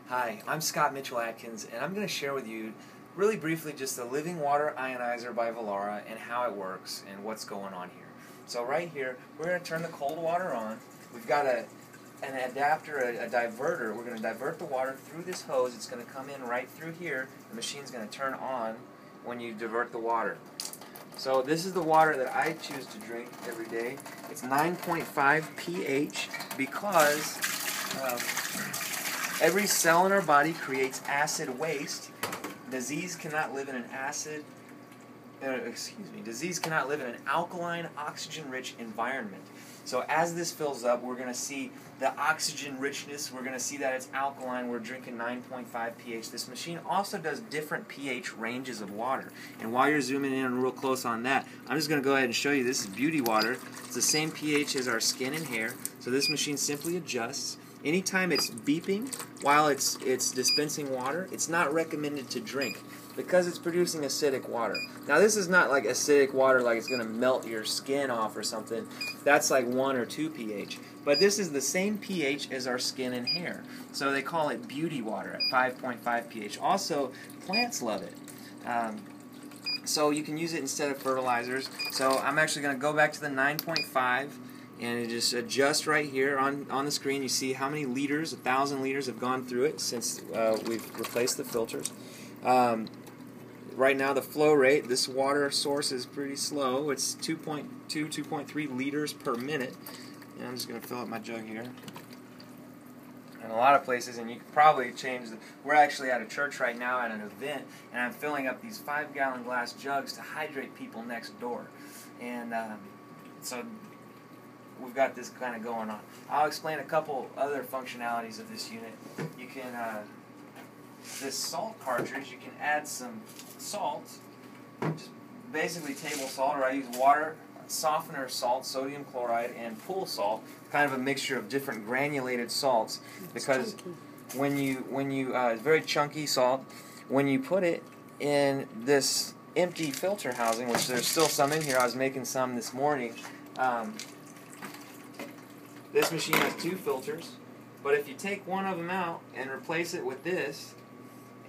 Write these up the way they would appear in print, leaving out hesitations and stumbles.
Hi, I'm Scott Mitchell-Atkins, and I'm going to share with you really briefly just the Living Water Ionizer by Vollara and how it works and what's going on here. So right here, we're going to turn the cold water on. We've got an adapter, a diverter. We're going to divert the water through this hose. It's going to come in right through here. The machine's going to turn on when you divert the water. So this is the water that I choose to drink every day. It's 9.5 pH because every cell in our body creates acid waste. Disease cannot live in an disease cannot live in an alkaline, oxygen-rich environment. So as this fills up, we're going to see the oxygen richness. We're going to see that it's alkaline. We're drinking 9.5 pH. This machine also does different pH ranges of water. And while you're zooming in real close on that, I'm just going to go ahead and show you. This is beauty water. It's the same pH as our skin and hair. So this machine simply adjusts. Anytime it's beeping while it's dispensing water, it's not recommended to drink because it's producing acidic water. Now this is not like acidic water like it's going to melt your skin off or something. That's like 1 or 2 pH. But this is the same pH as our skin and hair. So they call it beauty water at 5.5 pH. Also, plants love it. So you can use it instead of fertilizers. So I'm actually going to go back to the 9.5. And it just adjusts right here on the screen. You see how many liters, 1,000 liters have gone through it since we've replaced the filters. Right now the flow rate, this water source is pretty slow. It's 2.2, 2.3 liters per minute. And I'm just going to fill up my jug here. In a lot of places, and you could probably change we're actually at a church right now at an event, and I'm filling up these 5-gallon glass jugs to hydrate people next door. And so we've got this kind of going on. I'll explain a couple other functionalities of this unit. You can, this salt cartridge, you can add some salt, just basically table salt, or I use water, softener salt, sodium chloride, and pool salt, kind of a mixture of different granulated salts, because when you it's very chunky salt. When you put it in this empty filter housing, which there's still some in here, I was making some this morning. This machine has 2 filters, but if you take one of them out and replace it with this,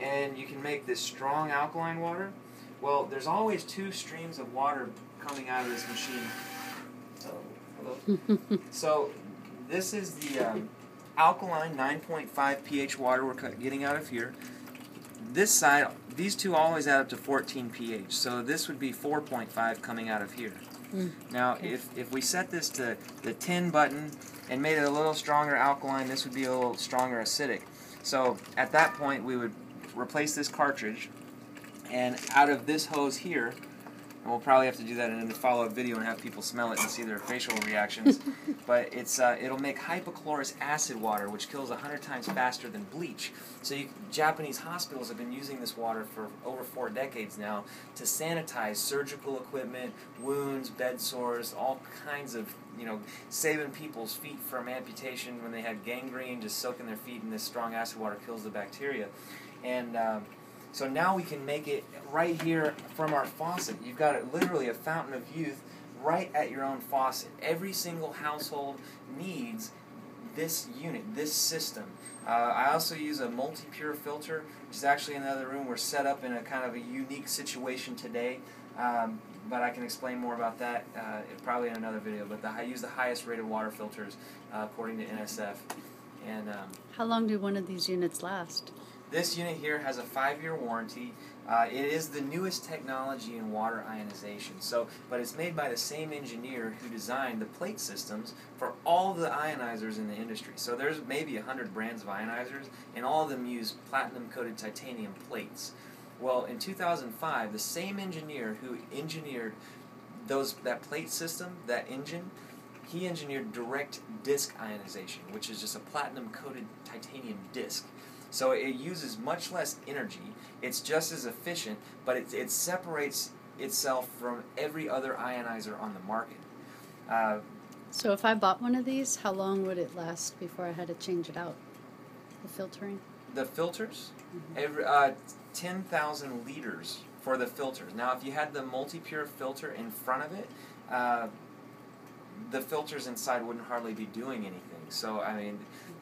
and you can make this strong alkaline water, well, there's always 2 streams of water coming out of this machine. Hello? So this is the alkaline 9.5 pH water we're getting out of here. This side, these 2 always add up to 14 pH, so this would be 4.5 coming out of here. Now, if we set this to the 10 button and made it a little stronger alkaline, this would be a little stronger acidic. So at that point, we would replace this cartridge, and out of this hose here, and we'll probably have to do that in a follow-up video and have people smell it and see their facial reactions, but it'll make hypochlorous acid water, which kills 100 times faster than bleach. So Japanese hospitals have been using this water for over 4 decades now to sanitize surgical equipment, wounds, bed sores, all kinds of, saving people's feet from amputation when they had gangrene. Just soaking their feet in this strong acid water kills the bacteria. And so now we can make it right here from our faucet. You've got literally a fountain of youth right at your own faucet. Every single household needs this unit, this system. I also use a Multipure filter, which is actually in the other room. We're set up in a kind of a unique situation today, but I can explain more about that probably in another video. But I use the highest rated water filters according to NSF. And how long do one of these units last? This unit here has a 5-year warranty. It is the newest technology in water ionization. But it's made by the same engineer who designed the plate systems for all the ionizers in the industry. So there's maybe 100 brands of ionizers, and all of them use platinum-coated titanium plates. Well, in 2005, the same engineer who engineered that plate system, that engine, he engineered direct disc ionization, which is just a platinum-coated titanium disc. So it uses much less energy. It's just as efficient, but it separates itself from every other ionizer on the market. So if I bought one of these, how long would it last before I had to change it out? The filtering? The filters? Every 10,000 liters for the filters. Now, if you had the Multipure filter in front of it, the filters inside wouldn't hardly be doing anything. So, I mean,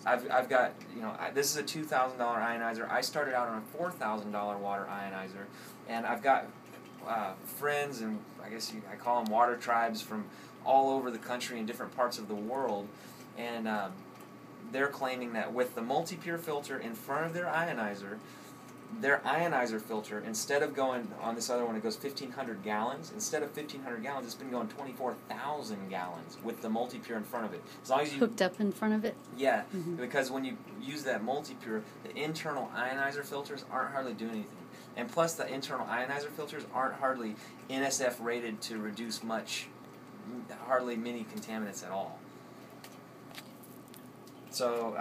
I've got, this is a $2,000 ionizer. I started out on a $4,000 water ionizer, and I've got friends, and I guess I call them water tribes from all over the country and different parts of the world, and they're claiming that with the Multipure filter in front of their ionizer filter, instead of going on this other one, it goes 1,500 gallons. Instead of 1,500 gallons, it's been going 24,000 gallons with the Multipure in front of it. As long as you hooked up in front of it. Yeah, because when you use that Multipure, the internal ionizer filters aren't hardly doing anything, and plus the internal ionizer filters aren't hardly NSF rated to reduce hardly many contaminants at all. So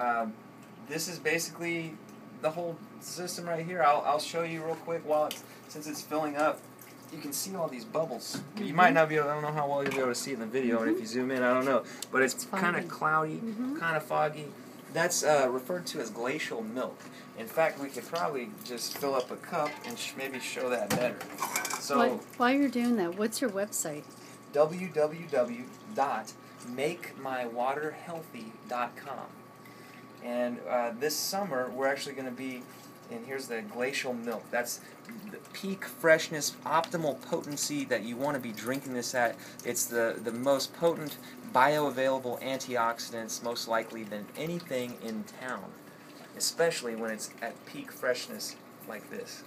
this is basically the whole system right here. I'll show you real quick since it's filling up. You can see all these bubbles. You might not be able, I don't know how well you'll be able to see it in the video, and if you zoom in, I don't know. But it's kind of cloudy, kind of foggy. That's referred to as glacial milk. In fact, we could probably just fill up a cup and maybe show that better. So while you're doing that, what's your website? www.makemywaterhealthy.com. And this summer, we're actually going to be, and here's the glacial milk. That's the peak freshness, optimal potency that you want to be drinking this at. It's the most potent bioavailable antioxidants, most likely, than anything in town, especially when it's at peak freshness like this.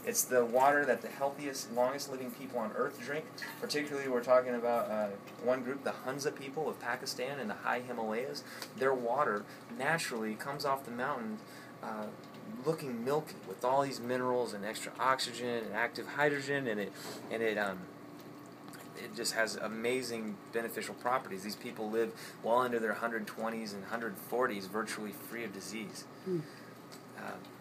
It's the water that the healthiest, longest living people on Earth drink. Particularly, we're talking about one group, the Hunza people of Pakistan in the high Himalayas. Their water naturally comes off the mountain looking milky with all these minerals and extra oxygen and active hydrogen, and it just has amazing beneficial properties. These people live well into their 120s and 140s, virtually free of disease.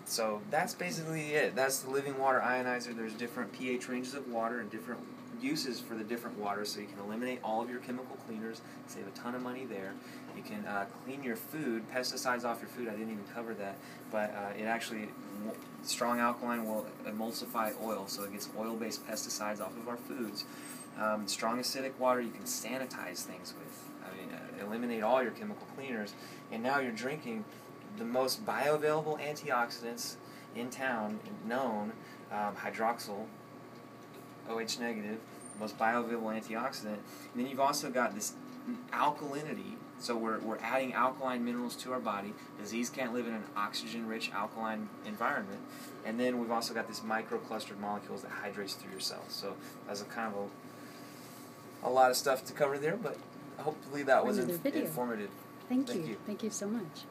So that's basically it. That's the living water ionizer. There's different pH ranges of water and different uses for the different waters, so you can eliminate all of your chemical cleaners, save a ton of money there. You can clean your food, pesticides off your food. I didn't even cover that, but it actually, strong alkaline will emulsify oil, so it gets oil-based pesticides off of our foods. Strong acidic water you can sanitize things with. Eliminate all your chemical cleaners, and now you're drinking the most bioavailable antioxidants in town known, hydroxyl, OH negative, most bioavailable antioxidant. And then you've also got this alkalinity, so we're adding alkaline minerals to our body. Disease can't live in an oxygen-rich alkaline environment. And then we've also got this microclustered molecules that hydrates through your cells. So that's a kind of a lot of stuff to cover there, but hopefully that was informative. Thank you. Thank you so much.